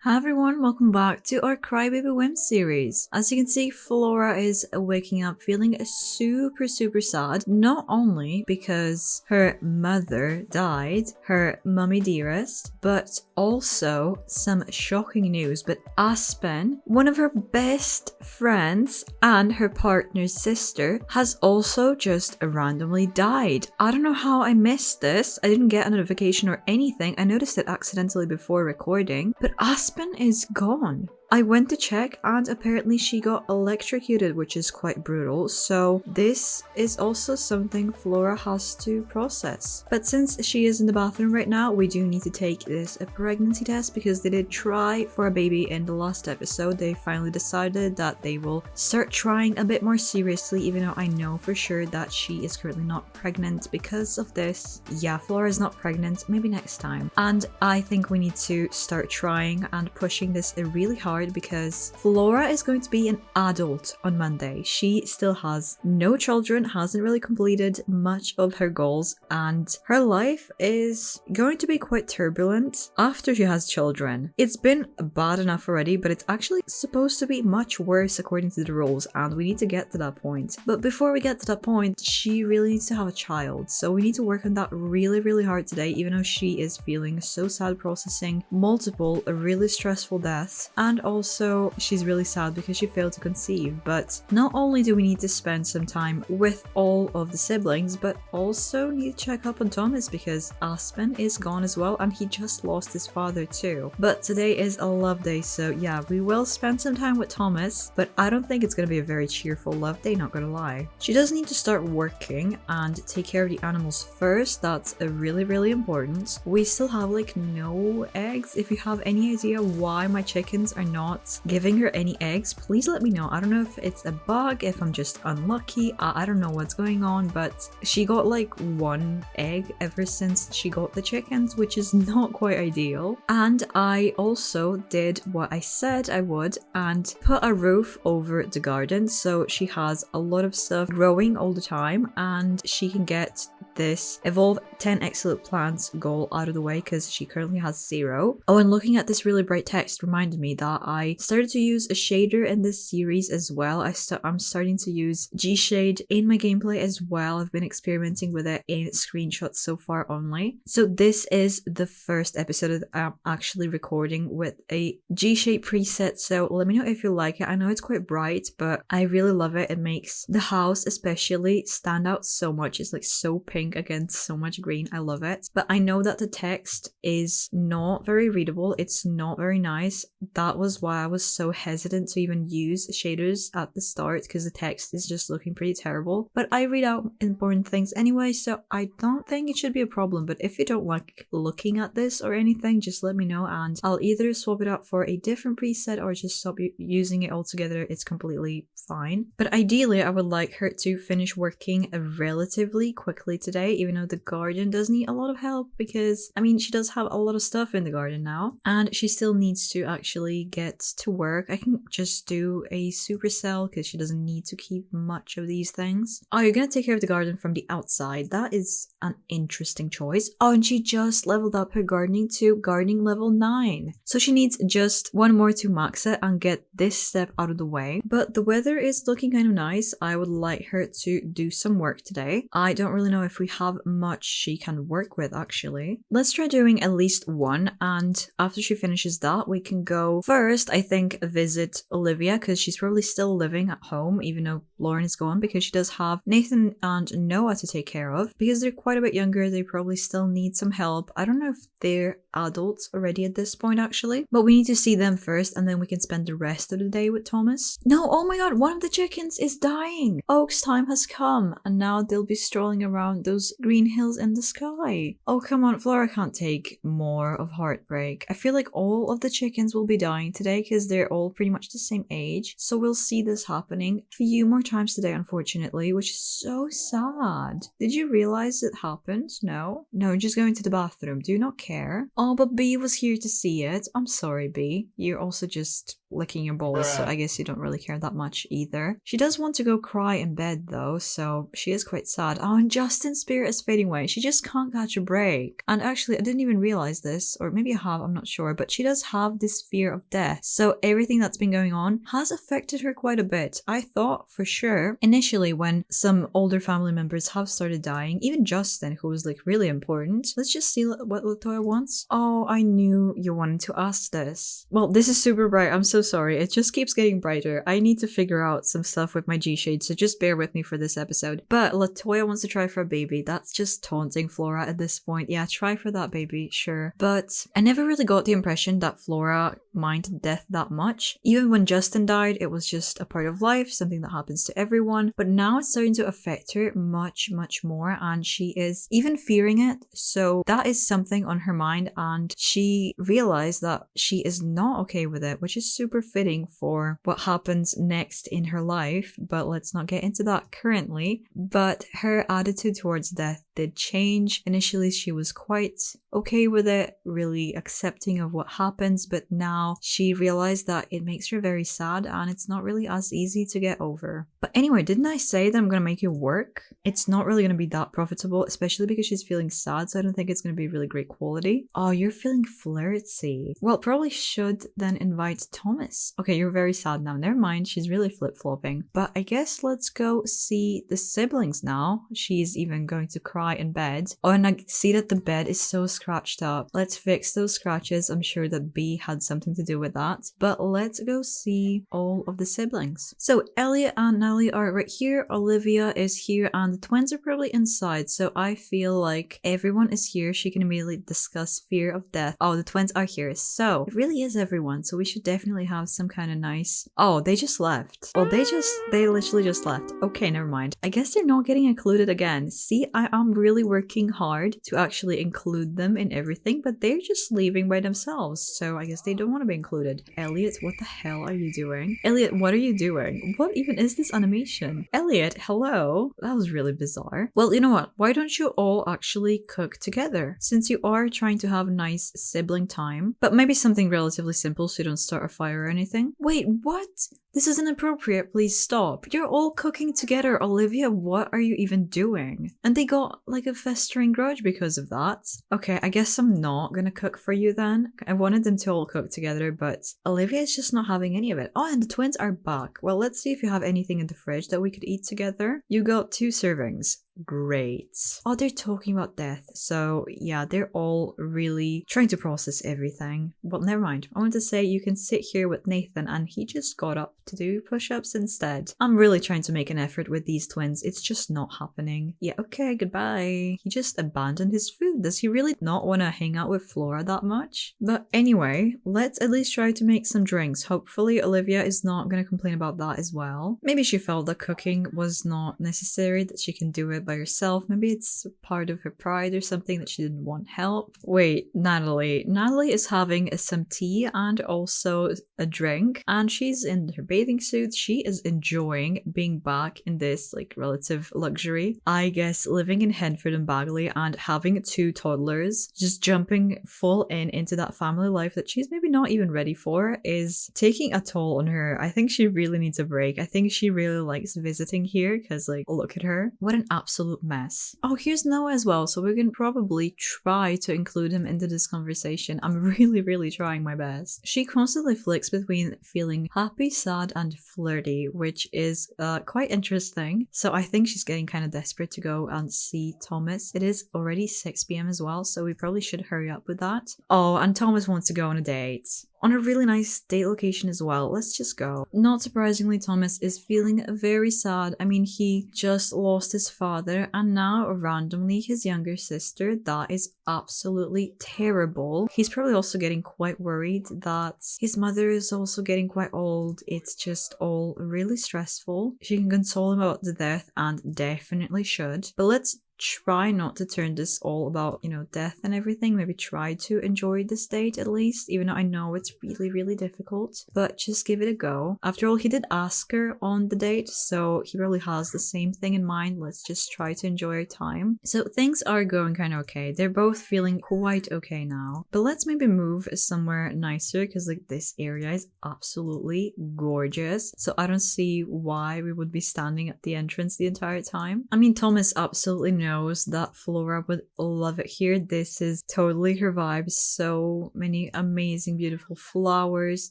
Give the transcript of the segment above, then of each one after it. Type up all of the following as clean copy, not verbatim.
Hi everyone, welcome back to our Crybaby Whims series. As you can see, Flora is waking up feeling super sad, not only because her mother died, her mummy dearest, but also some shocking news. But Aspen, one of her best friends and her partner's sister, has also just randomly died. I don't know how I missed this. I didn't get a notification or anything. I noticed it accidentally before recording, but Aspen is gone. I went to check and apparently she got electrocuted, which is quite brutal, so this is also something Flora has to process. But since she is in the bathroom right now, we do need to take this a pregnancy test because they did try for a baby in the last episode. They finally decided that they will start trying a bit more seriously, even though I know for sure that she is currently not pregnant because of this. Yeah, Flora is not pregnant, maybe next time. And I think we need to start trying and pushing this really hard because Flora is going to be an adult on Monday. She still has no children, hasn't really completed much of her goals, and her life is going to be quite turbulent after she has children. It's been bad enough already, but it's actually supposed to be much worse according to the rules, and we need to get to that point. But before we get to that point, she really needs to have a child, so we need to work on that really hard today, even though she is feeling so sad, processing multiple really stressful deaths, and also she's really sad because she failed to conceive. But not only do we need to spend some time with all of the siblings, but also need to check up on Thomas because Aspen is gone as well and he just lost his father too. But today is a love day, so yeah, we will spend some time with Thomas, but I don't think it's gonna be a very cheerful love day, not gonna lie. She does need to start working and take care of the animals first. That's a really important. We still have like no eggs. If you have any idea why my chickens are not giving her any eggs, please let me know. I don't know if it's a bug, if I'm just unlucky, I don't know what's going on, but she got like one egg ever since she got the chickens, which is not quite ideal. And I also did what I said I would and put a roof over the garden so she has a lot of stuff growing all the time and she can get this evolve 10 excellent plants goal out of the way because she currently has 0. Oh, and looking at this really bright text reminded me that I started to use a shader in this series as well. I'm starting to use G-Shade in my gameplay as well. I've been experimenting with it in screenshots so far only. So this is the first episode that I'm actually recording with a G-Shade preset, so let me know if you like it. I know it's quite bright, but I really love it. It makes the house especially stand out so much. It's like so pink against so much green. I love it. But I know that the text is not very readable. It's not very nice. That was why I was so hesitant to even use shaders at the start because the text is just looking pretty terrible. But I read out important things anyway, so I don't think it should be a problem. But if you don't like looking at this or anything, just let me know and I'll either swap it out for a different preset or just stop using it altogether. It's completely fine. But ideally, I would like her to finish working relatively quickly today, even though the garden does need a lot of help because, I mean, she does have a lot of stuff in the garden now and she still needs to actually get to work. I can just do a supercell because she doesn't need to keep much of these things. Oh, you're gonna take care of the garden from the outside. That is an interesting choice. Oh, and she just leveled up her gardening to gardening level 9. So she needs just one more to max it and get this step out of the way. But the weather is looking kind of nice. I would like her to do some work today. I don't really know if we have much she can work with actually. Let's try doing at least one, and after she finishes that we can go first, I think, visit Olivia because she's probably still living at home even though Lauren is gone, because she does have Nathan and Noah to take care of. Because they're quite a bit younger, they probably still need some help. I don't know if they're adults already at this point actually, but we need to see them first and then we can spend the rest of the day with Thomas. No, oh my god, one of the chickens is dying. Oak's time has come and now they'll be strolling around those green hills in the sky. Oh come on, Flora can't take more of heartbreak. I feel like all of the chickens will be dying today because they're all pretty much the same age, so we'll see this happening a few more times today unfortunately, which is so sad. Did you realize it happened? No, just going to the bathroom. Do you not care? Oh, but B was here to see it. I'm sorry, B. You're also just licking your balls, so I guess you don't really care that much either. She does want to go cry in bed though, so she is quite sad. Oh, and Justin's spirit is fading away. She just can't catch a break. And actually, I didn't even realize this, or maybe I have, I'm not sure, but she does have this fear of death. So everything that's been going on has affected her quite a bit. I thought for sure initially when some older family members have started dying, even Justin, who was like really important. Let's just see what Latoya wants. Oh, I knew you wanted to ask this. Well, this is super bright. I'm so sorry. It just keeps getting brighter. I need to figure out some stuff with my G-shade, so just bear with me for this episode. But Latoya wants to try for a baby. That's just taunting Flora at this point. Yeah, try for that baby, sure. But I never really got the impression that Flora minded death that much. Even when Justin died, it was just a part of life, something that happens to everyone. But now it's starting to affect her much, much more, and she is even fearing it. So that is something on her mind, and she realized that she is not okay with it, which is super fitting for what happens next in her life. But let's not get into that currently. But her attitude towards death did change. Initially, she was quite okay with it, really accepting of what happens, but now she realized that it makes her very sad and it's not really as easy to get over. But anyway, didn't I say that I'm gonna make it work? It's not really gonna be that profitable, especially because she's feeling sad, so I don't think it's gonna be really great quality. Oh, you're feeling flirty. Well, probably should then invite Thomas. Okay, you're very sad now. Never mind, she's really flip-flopping. But I guess let's go see the siblings now. She's even going to cry in bed. Oh, and I see that the bed is so scratched up. Let's fix those scratches. I'm sure that B had something to do with that. But let's go see all of the siblings. So Elliot and Nellie are right here. Olivia is here, and the twins are probably inside. So I feel like everyone is here. She can immediately discuss fear of death. Oh, the twins are here. So it really is everyone. So we should definitely have some kind of nice... Oh, they just left. Well, they literally just left. Okay, never mind. I guess they're not getting included again. See, I am really working hard to actually include them in everything, but they're just leaving by themselves. So I guess they don't want to be included. Elliot, what the hell are you doing? Elliot, what are you doing? What even is this animation? Elliot, hello? That was really bizarre. Well, you know what? Why don't you all actually cook together? Since you are trying to have a nice sibling time, but maybe something relatively simple so you don't start a fire or anything. Wait, what? This is inappropriate, please stop. You're all cooking together, Olivia, what are you even doing? And they got like a festering grudge because of that. Okay, I guess I'm not gonna cook for you then. I wanted them to all cook together, but Olivia is just not having any of it. Oh, and the twins are back. Well, let's see if you have anything in the fridge that we could eat together. You got 2 servings. Great. Oh, they're talking about death. So yeah, they're all really trying to process everything. Well, never mind. I want to say you can sit here with Nathan, and he just got up to do push-ups instead. I'm really trying to make an effort with these twins. It's just not happening. Yeah, okay, goodbye. He just abandoned his food. Does he really not want to hang out with Flora that much? But anyway, let's at least try to make some drinks. Hopefully Olivia is not going to complain about that as well. Maybe she felt that cooking was not necessary, that she can do it by herself. Maybe it's part of her pride or something that she didn't want help. Wait, Natalie. Natalie is having some tea and also a drink, and she's in her bathing suit. She is enjoying being back in this like relative luxury. I guess living in Henford and Bagley and having 2 toddlers, just jumping full into that family life that she's maybe not even ready for is taking a toll on her. I think she really needs a break. I think she really likes visiting here because like, look at her. What an absolute mess. Oh, here's Noah as well, so we can probably try to include him into this conversation. I'm really trying my best. She constantly flicks between feeling happy, sad, and flirty, which is quite interesting. So I think she's getting kind of desperate to go and see Thomas. It is already 6 p.m. as well, so we probably should hurry up with that. Oh, and Thomas wants to go on a date. On a really nice date location as well. Let's just go. Not surprisingly, Thomas is feeling very sad. I mean, he just lost his father and now randomly his younger sister. That is absolutely terrible. He's probably also getting quite worried that his mother is also getting quite old. It's just all really stressful. She can console him about the death and definitely should. But let's try not to turn this all about, death and everything. Maybe try to enjoy this date at least, even though I know it's really, really difficult, but just give it a go. After all, he did ask her on the date, so he really has the same thing in mind. Let's just try to enjoy our time. So things are going kind of okay. They're both feeling quite okay now, but let's maybe move somewhere nicer because like this area is absolutely gorgeous. So I don't see why we would be standing at the entrance the entire time. I mean, Thomas absolutely knows that Flora would love it here. This is totally her vibe. So many amazing, beautiful flowers.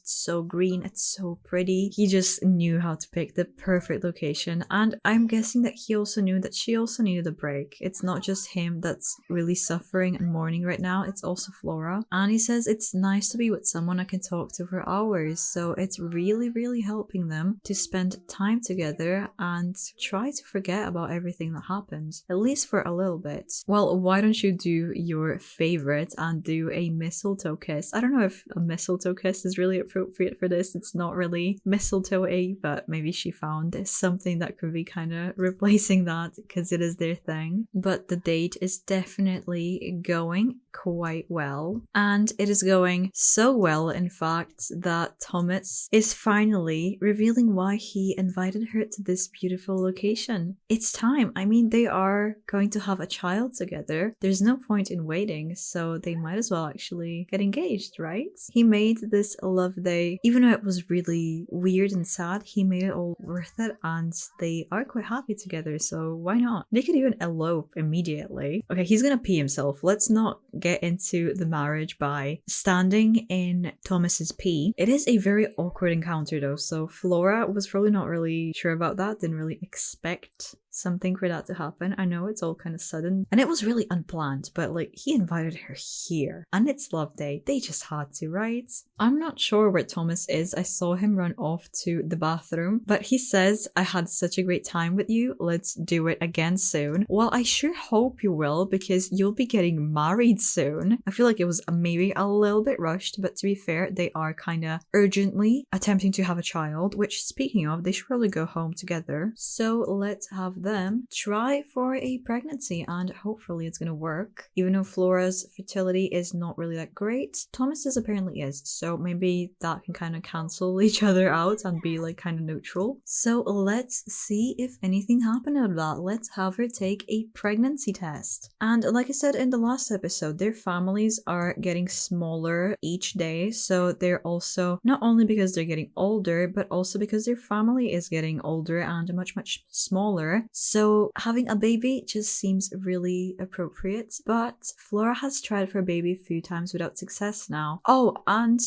It's so green. It's so pretty. He just knew how to pick the perfect location. And I'm guessing that he also knew that she also needed a break. It's not just him that's really suffering and mourning right now. It's also Flora. And he says it's nice to be with someone I can talk to for hours. So it's really, really helping them to spend time together and try to forget about everything that happened, at least for a little bit. Well, why don't you do your favorite and do a mistletoe kiss? I don't know if a mistletoe kiss is really appropriate for this. It's not really mistletoe-y, but maybe she found something that could be kind of replacing that because it is their thing. But the date is definitely going quite well, and it is going so well in fact that Thomas is finally revealing why he invited her to this beautiful location. It's time. I mean, they are going to have a child together. There's no point in waiting, so they might as well actually get engaged, right? He made this love day, even though it was really weird and sad, he made it all worth it, and they are quite happy together, so why not? They could even elope immediately. Okay, he's gonna pee himself. Let's not get into the marriage by standing in Thomas's pee. It is a very awkward encounter though, so Flora was probably not really sure about that, didn't really expect something for that to happen. I know it's all kind of sudden and it was really unplanned, but like he invited her here and it's love day. They just had to, right? I'm not sure where Thomas is. I saw him run off to the bathroom, but he says, I had such a great time with you. Let's do it again soon. Well, I sure hope you will, because you'll be getting married soon. I feel like it was maybe a little bit rushed, but to be fair, they are kind of urgently attempting to have a child, which speaking of, they should probably go home together. So let's have them try for a pregnancy and hopefully it's gonna work. Even though Flora's fertility is not really that great, Thomas's apparently is, so maybe that can kind of cancel each other out and be like kind of neutral. So let's see if anything happened out of that. Let's have her take a pregnancy test. And like I said in the last episode, their families are getting smaller each day, so they're also, not only because they're getting older, but also because their family is getting older and much smaller. So having a baby just seems really appropriate, but Flora has tried for a baby a few times without success now. Oh, and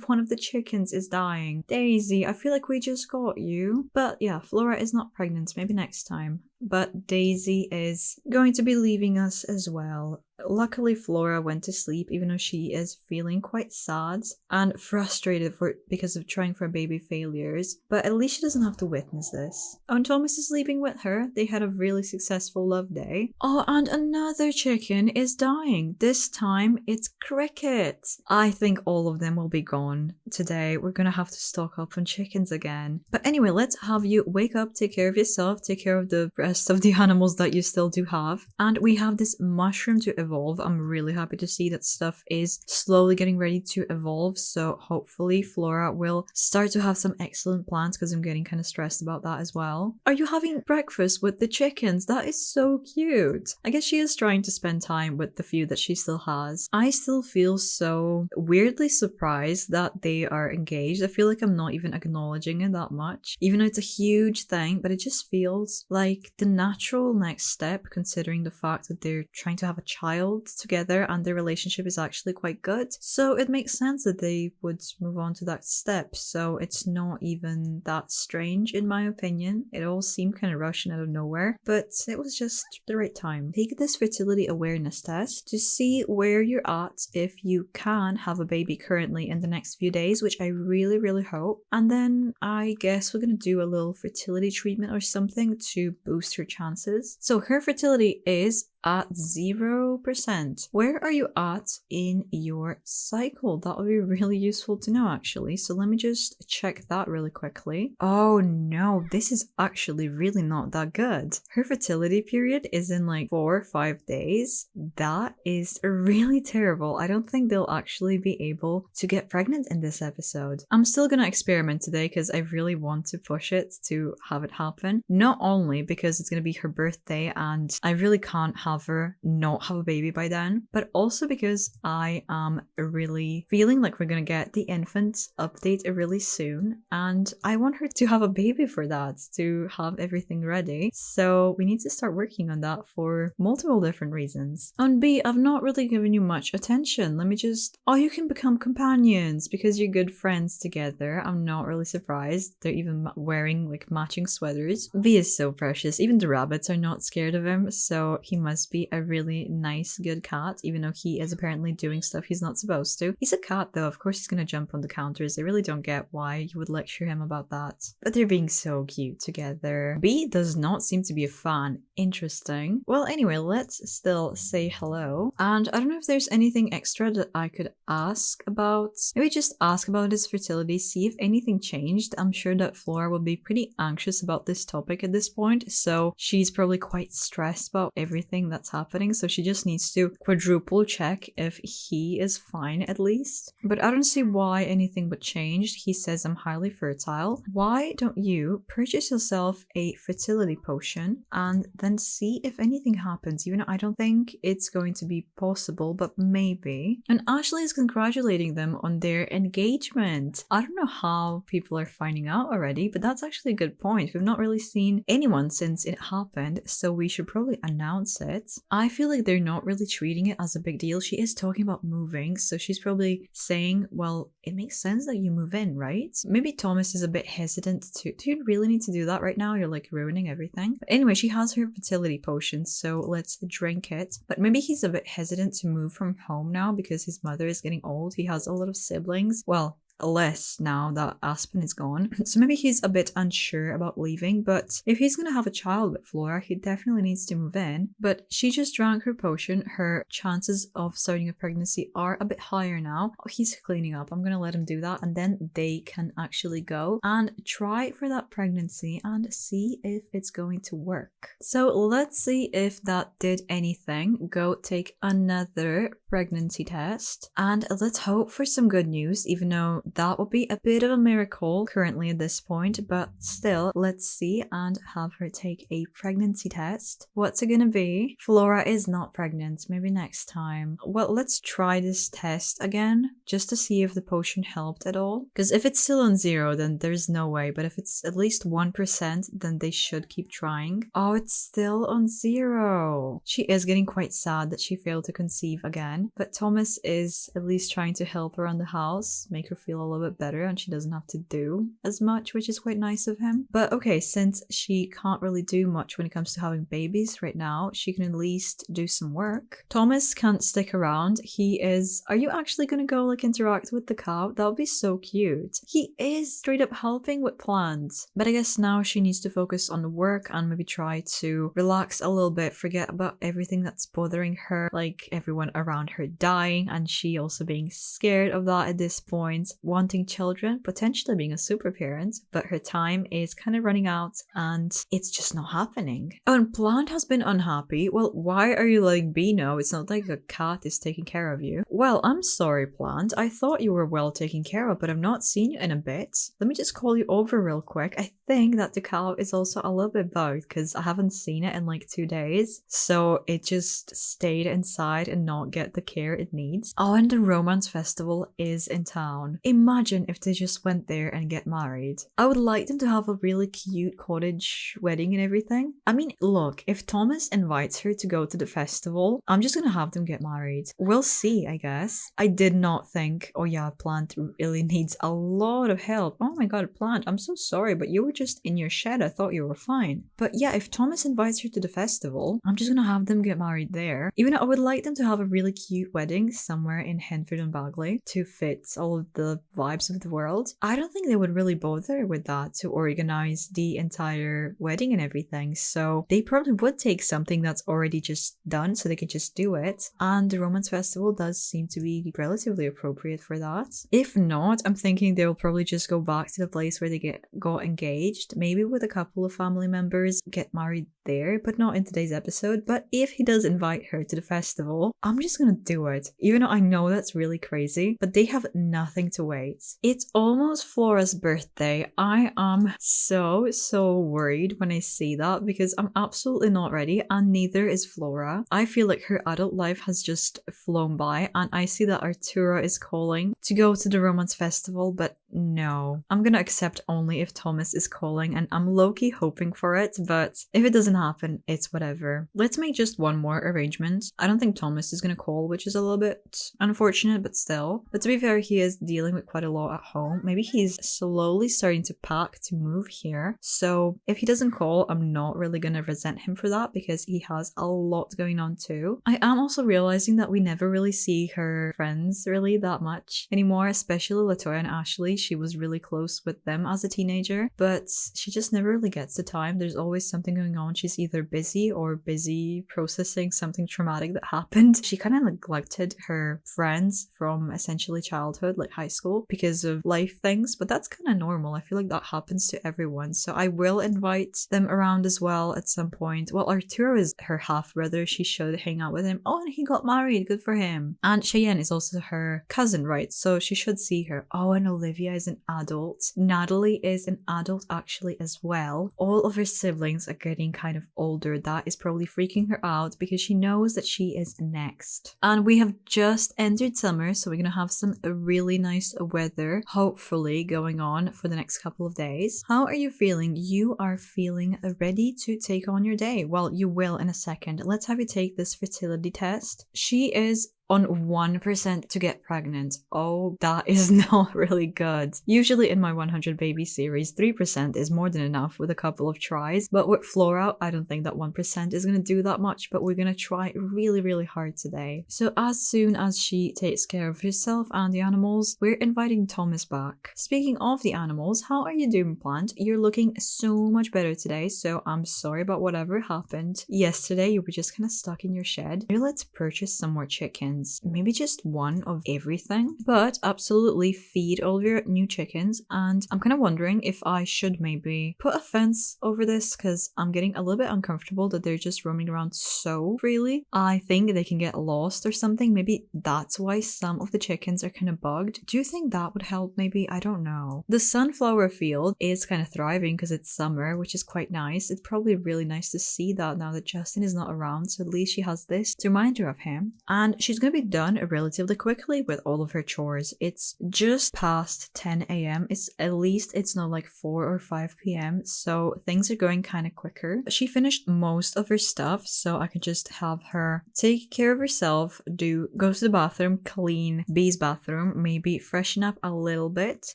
one of the chickens is dying. Daisy, I feel like we just got you. But yeah, Flora is not pregnant, maybe next time. But Daisy is going to be leaving us as well. Luckily, Flora went to sleep, even though she is feeling quite sad and frustrated because of trying for baby failures. But at least she doesn't have to witness this. Oh, and Thomas is sleeping with her. They had a really successful love day. Oh, and another chicken is dying. This time, it's Cricket. I think all of them will be gone today. We're gonna have to stock up on chickens again. But anyway, let's have you wake up, take care of yourself, take care of the rest of the animals that you still do have. And we have this mushroom to evolve. I'm really happy to see that stuff is slowly getting ready to evolve, so hopefully Flora will start to have some excellent plants, because I'm getting kind of stressed about that as well. Are you having breakfast with the chickens? That is so cute. I guess she is trying to spend time with the few that she still has. I still feel so weirdly surprised that they are engaged. I feel like I'm not even acknowledging it that much, even though it's a huge thing, but it just feels like the natural next step, considering the fact that they're trying to have a child together and their relationship is actually quite good. So it makes sense that they would move on to that step. So it's not even that strange in my opinion. It all seemed kind of rushed out of nowhere, but it was just the right time. Take this fertility awareness test to see where you're at, if you can have a baby currently in the next few days, which I really hope. And then I guess we're gonna do a little fertility treatment or something to boost her chances. So her fertility is at 0%. Where are you at in your cycle? That would be really useful to know, actually. So let me just check that really quickly. Oh no, this is actually really not that good. Her fertility period is in like 4 or 5 days. That is really terrible. I don't think they'll actually be able to get pregnant in this episode. I'm still gonna experiment today because I really want to push it to have it happen. Not only because it's gonna be her birthday and I really can't have her not have a baby by then, but also because I am really feeling like we're gonna get the infant update really soon and I want her to have a baby for that, to have everything ready. So we need to start working on that for multiple different reasons. On B, I've not really given you much attention. Let me just... Oh, you can become companions because you're good friends together. I'm not really surprised. They're even wearing like matching sweaters. V is so precious. Even the rabbits are not scared of him, so he must be a really nice, good cat, even though he is apparently doing stuff he's not supposed to. He's a cat though, of course he's gonna jump on the counters. I really don't get why you would lecture him about that. But they're being so cute together. B does not seem to be a fan. Interesting. Well, anyway, let's still say hello. And I don't know if there's anything extra that I could ask about. Maybe just ask about his fertility, see if anything changed. I'm sure that Flora will be pretty anxious about this topic at this point, so she's probably quite stressed about everything that's happening, so she just needs to quadruple check if he is fine at least. But I don't see why anything would change. He says I'm highly fertile. Why don't you purchase yourself a fertility potion and then see if anything happens, even though I don't think it's going to be possible, but maybe. And Ashley is congratulating them on their engagement. I don't know how people are finding out already, but that's actually a good point. We've not really seen anyone since it happened, so we should probably announce it. I feel like they're not really treating it as a big deal. She is talking about moving, so she's probably saying, well, it makes sense that you move in, right? Maybe Thomas is a bit hesitant to, do you really need to do that right now? You're like ruining everything. But anyway, she has her fertility potion, so let's drink it. But maybe he's a bit hesitant to move from home now because his mother is getting old. He has a lot of siblings. Well, less now that Aspen is gone. So maybe he's a bit unsure about leaving, but if he's gonna have a child with Flora, he definitely needs to move in. But she just drank her potion. Her chances of starting a pregnancy are a bit higher now. Oh, he's cleaning up. I'm gonna let him do that and then they can actually go and try for that pregnancy and see if it's going to work. So let's see if that did anything. Go take another pregnancy test and let's hope for some good news, even though that would be a bit of a miracle currently at this point, but still, let's see and have her take a pregnancy test. What's it gonna be? Flora is not pregnant, maybe next time. Well, let's try this test again, just to see if the potion helped at all. Because if it's still on 0, then there's no way, but if it's at least 1%, then they should keep trying. Oh, it's still on 0. She is getting quite sad that she failed to conceive again, but Thomas is at least trying to help around the house, make her feel a little bit better and she doesn't have to do as much, which is quite nice of him. But okay, since she can't really do much when it comes to having babies right now, she can at least do some work. Thomas can't stick around. He is... Are you actually gonna go like interact with the cow? That would be so cute. He is straight up helping with plants. But I guess now she needs to focus on the work and maybe try to relax a little bit, forget about everything that's bothering her, like everyone around her dying and she also being scared of that at this point, wanting children, potentially being a super parent, but her time is kind of running out and it's just not happening. Oh, and Plant has been unhappy. Well, why are you letting B know? It's not like a cat is taking care of you. Well, I'm sorry, Plant. I thought you were well taken care of, but I've not seen you in a bit. Let me just call you over real quick. I think that the cow is also a little bit bugged because I haven't seen it in like 2 days. So it just stayed inside and not get the care it needs. Oh, and the romance festival is in town. Imagine if they just went there and get married. I would like them to have a really cute cottage wedding and everything. I mean, look, if Thomas invites her to go to the festival, I'm just gonna have them get married. We'll see, I guess. I did not think, oh yeah, Plant really needs a lot of help. Oh my god, Plant, I'm so sorry, but you were just in your shed. I thought you were fine. But yeah, if Thomas invites her to the festival, I'm just gonna have them get married there. Even though I would like them to have a really cute wedding somewhere in Henford and Bagley to fit all of the the vibes of the world. I don't think they would really bother with that to organize the entire wedding and everything. So they probably would take something that's already just done so they could just do it. And the romance festival does seem to be relatively appropriate for that. If not, I'm thinking they'll probably just go back to the place where they got engaged, maybe with a couple of family members, get married there, but not in today's episode. But if he does invite her to the festival, I'm just gonna do it, even though I know that's really crazy, but they have nothing to wait. It's almost Flora's birthday. I am so worried when I see that because I'm absolutely not ready, and neither is Flora. I feel like her adult life has just flown by, and I see that Arturo is calling to go to the romance festival, but no. I'm gonna accept only if Thomas is calling, and I'm low-key hoping for it, but if it doesn't happen, it's whatever. Let's make just one more arrangement. I don't think Thomas is gonna call, which is a little bit unfortunate, but still. But to be fair, he is dealing with quite a lot at home. Maybe he's slowly starting to pack to move here. So if he doesn't call, I'm not really gonna resent him for that because he has a lot going on too. I am also realizing that we never really see her friends really that much anymore, especially Latoya and Ashley. She was really close with them as a teenager, but she just never really gets the time. There's always something going on. She's either busy or busy processing something traumatic that happened. She kind of neglected her friends from essentially childhood, like high school, because of life things, but that's kind of normal. I feel like that happens to everyone. So I will invite them around as well at some point. Well, Arturo is her half-brother. She should hang out with him. Oh, and he got married. Good for him. And Cheyenne is also her cousin, right? So she should see her. Oh, and Olivia is an adult. Natalie is an adult actually as well. All of her siblings are getting kind of older. That is probably freaking her out because she knows that she is next. And we have just entered summer, so we're gonna have some really nice weather hopefully going on for the next couple of days. How are you feeling? You are feeling ready to take on your day. Well, you will in a second. Let's have you take this fertility test. She is on 1% to get pregnant. Oh, that is not really good. Usually in my 100 baby series, 3% is more than enough with a couple of tries. But with Flora, I don't think that 1% is going to do that much, but we're going to try really hard today. So as soon as she takes care of herself and the animals, we're inviting Thomas back. Speaking of the animals, how are you doing, plant? You're looking so much better today, so I'm sorry about whatever happened. Yesterday, you were just kind of stuck in your shed. Maybe let's purchase some more chickens. Maybe just one of everything, but absolutely feed all of your new chickens. And I'm kind of wondering if I should maybe put a fence over this because I'm getting a little bit uncomfortable that they're just roaming around so freely. I think they can get lost or something. Maybe that's why some of the chickens are kind of bugged. Do you think that would help? Maybe, I don't know. The sunflower field is kind of thriving because it's summer, which is quite nice. It's probably really nice to see that now that Justin is not around, so at least she has this to remind her of him. And she's gonna be done relatively quickly with all of her chores. It's just past 10 a.m. It's not like 4 or 5 p.m. So things are going kind of quicker. She finished most of her stuff, so I could just have her take care of herself, go to the bathroom, clean B's bathroom, maybe freshen up a little bit,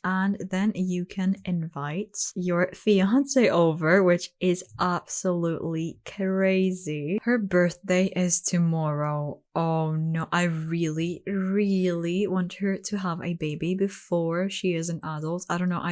and then you can invite your fiance over, which is absolutely crazy. Her birthday is tomorrow. Oh no, I really want her to have a baby before she is an adult. I don't know,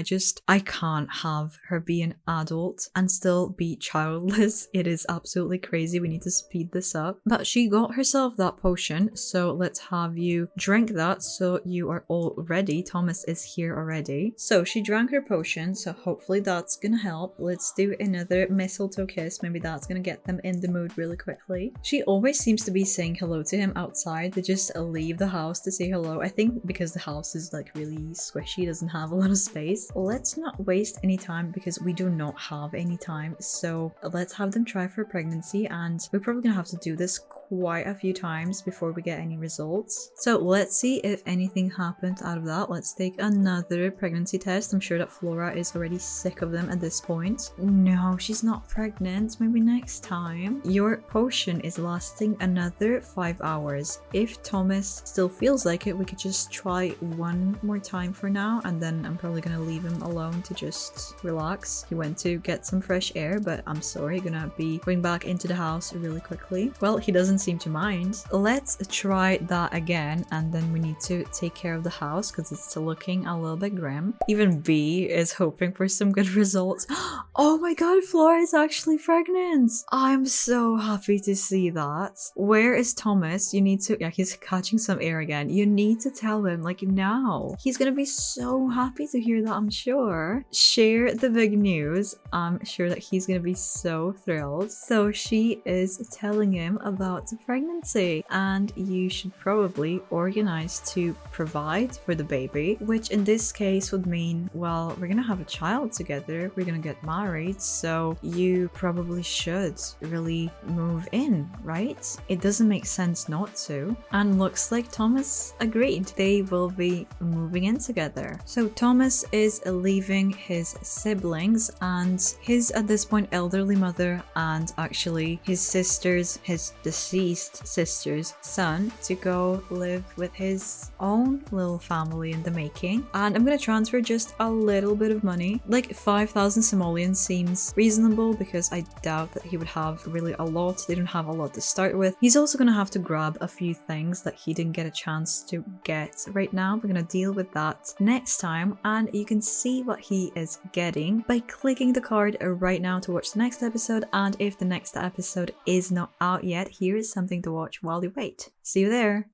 I can't have her be an adult and still be childless. It is absolutely crazy. We need to speed this up. But she got herself that potion, so let's have you drink that so you are all ready. Thomas is here already. So she drank her potion, so hopefully that's gonna help. Let's do another mistletoe kiss. Maybe that's gonna get them in the mood really quickly. She always seems to be saying hello to him outside. They just leave the house to say hello. I think because the house is like really squishy, doesn't have a lot of space. Let's not waste any time because we do not have any time. So let's have them try for pregnancy, and we're probably gonna have to do this quite a few times before we get any results. So let's see if anything happens out of that. Let's take another pregnancy test. I'm sure that Flora is already sick of them at this point. No, she's not pregnant. Maybe next time. Your potion is lasting another 5 hours. If Thomas still feels like it, we could just try one more time for now, and then I'm probably gonna leave him alone to just relax. He went to get some fresh air, but I'm sorry, gonna be going back into the house really quickly. Well, he doesn't seem to mind. Let's try that again, and then we need to take care of the house because it's looking a little bit grim. Even B is hoping for some good results. Oh my god, Flora is actually pregnant! I'm so happy to see that. Where is Thomas? You need to... Yeah, he's catching some air again. You need to tell him, like, now. He's gonna be so happy to hear that, I'm sure. Share the big news. I'm sure that he's gonna be so thrilled. So she is telling him about the pregnancy, and you should probably organize to provide for the baby, which in this case would mean, well, we're gonna have a child together, we're gonna get married, so you probably should really move in, right? It doesn't make sense not to. And looks like Thomas agreed. They will be moving in together. So Thomas is leaving his siblings and his, at this point, elderly mother and actually his sister's, his deceased sister's son, to go live with his own little family in the making. And I'm gonna transfer just a little bit of money. Like 5,000 simoleons seems reasonable because I doubt that he would have really a lot. They don't have a lot to start with. He's also gonna have to grab a few things that he didn't get a chance to get right now. We're gonna deal with that next time, and you can see what he is getting by clicking the card right now to watch the next episode. And if the next episode is not out yet, here is something to watch while you wait. See you there.